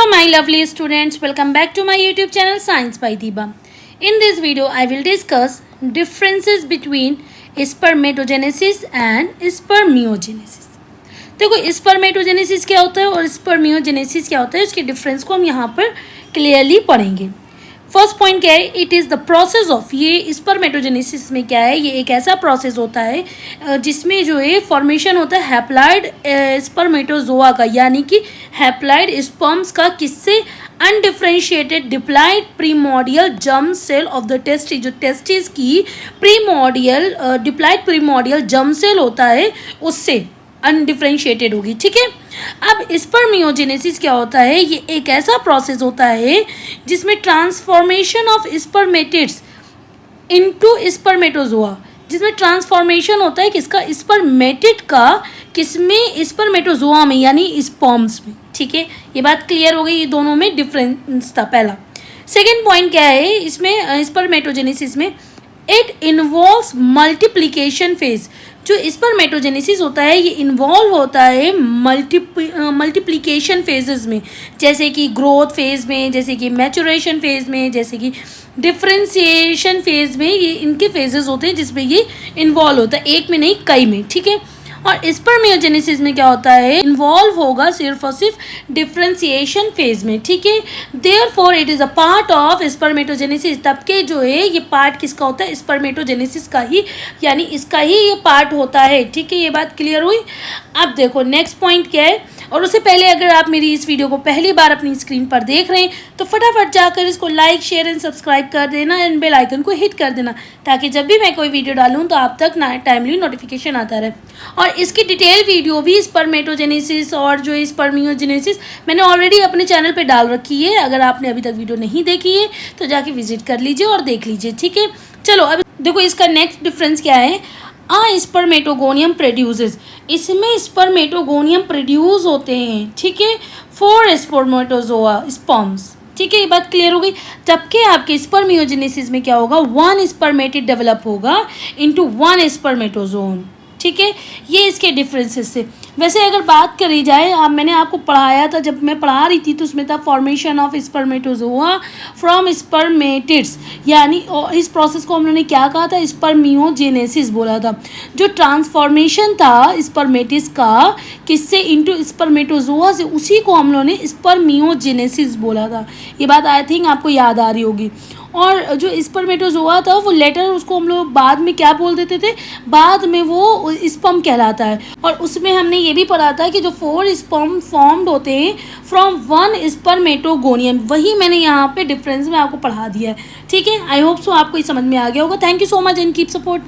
my lovely students, welcome back to my YouTube channel Science by Diba. In this video, I will discuss differences between spermatogenesis and spermiogenesis. देखो spermatogenesis क्या होता है और spermiogenesis क्या होता है, उसके डिफरेंस को हम यहाँ पर क्लियरली पढ़ेंगे. फर्स्ट पॉइंट क्या है, it is the process of, ये स्पर्मेटोजेनेसिस में क्या है, ये एक ऐसा प्रोसेस होता है जिसमें जो है फॉर्मेशन होता है हैप्लॉइड स्पर्मेटोजोआ का, यानी कि हैप्लॉइड स्पर्म्स का, किससे, undifferentiated diploid primordial germ cell of the testis, जो टेस्टिस की primordial diploid primordial germ cell होता है उससे अनडिफ्रेंशिएटेड होगी. ठीक है. अब स्पर्मियोजेनेसिस क्या होता है, ये एक ऐसा प्रोसेस होता है जिसमें transformation of spermatids into spermatozoa, जिसमें ट्रांसफॉर्मेशन होता है किसका, स्पर्मेटिड का, किसमें, स्पर्मेटोजोआ में, यानी स्पर्म्स में. ठीक है, ये बात क्लियर हो गई. ये दोनों में डिफरेंस था पहला. सेकेंड पॉइंट क्या है इसमें, स्पर्मेटोजेनेसिस में इट इन्वॉल्व्स मल्टीप्लिकेशन फेज. जो स्पर्मेटोजेनेसिस होता है ये इन्वॉल्व होता है मल्टीप्लिकेशन फेजेस में, जैसे कि ग्रोथ फेज में, जैसे कि मैचुरेशन फेज में, जैसे कि डिफ्रेंशिएशन फेज में. ये इनके फेजेस होते हैं जिसमें ये इन्वॉल्व होता है, एक में नहीं कई में. ठीक है. और स्पर्मियोजेनेसिस में क्या होता है, इन्वॉल्व होगा सिर्फ और सिर्फ डिफ्रेंशिएशन फेज में. ठीक है. Therefore it is a part of spermatogenesis. तब के जो है ये पार्ट किसका होता है, स्पर्मेटोजेनेसिस का ही, यानी इसका ही ये पार्ट होता है. ठीक है, ये बात क्लियर हुई. अब देखो नेक्स्ट पॉइंट क्या है, और उससे पहले अगर आप मेरी इस वीडियो को पहली बार अपनी स्क्रीन पर देख रहे हैं तो फटाफट जाकर इसको लाइक, शेयर एंड सब्सक्राइब कर देना एंड बेल आइकन को हिट कर देना, ताकि जब भी मैं कोई वीडियो डालूं तो आप तक टाइमली नोटिफिकेशन आता रहे. और इसकी डिटेल वीडियो भी स्पर्मेटोजेनेसिस और जो स्पर्मियोजेनेसिस मैंने ऑलरेडी अपने चैनल पे डाल रखी है. अगर आपने अभी तक वीडियो नहीं देखी है तो जाके विजिट कर लीजिए और देख लीजिए. ठीक है. चलो अब देखो इसका नेक्स्ट डिफरेंस क्या है. स्पर्मेटोगोनियम प्रोड्यूसेस, इसमें स्पर्मेटोगोनियम प्रोड्यूस होते हैं. ठीक है, फॉर स्पर्मेटोजोआ स्पर्म्स. ठीक है, ये बात क्लियर हो गई. जबकि आपके स्पर्मियोजेनेसिस में क्या होगा, वन स्पर्मेटिड डेवलप होगा इनटू वन स्पर्मेटोजोन. ठीक है, ये इसके डिफरेंसेस से. वैसे अगर बात करी जाए, मैंने आपको पढ़ाया था, जब मैं पढ़ा रही थी तो उसमें था formation of spermatozoa from spermatids, यानी इस प्रोसेस को हम लोगों ने क्या कहा था, स्पर्मियोजेनेसिस बोला था. जो ट्रांसफॉर्मेशन था स्पर्मेटिस का किससे, इनटू स्पर्मेटोजोआ से, उसी को हम लोगों ने स्पर्मियोजेनेसिस बोला था. ये बात आई थिंक आपको याद आ रही होगी. और जो स्पर्मेटोजोआ था वो लेटर, उसको हम लोग बाद में क्या बोल देते थे, बाद में वो स्पर्म कहलाता है. और उसमें हमने ये भी पढ़ा था कि जो 4 स्पर्म फॉर्म्ड होते हैं फ्रॉम वन स्पर्मेटोगोनियम, वही मैंने यहाँ पे डिफरेंस में आपको पढ़ा दिया है. ठीक है, आई होप सो आपको ये समझ में आ गया होगा. Thank you so much and keep support me.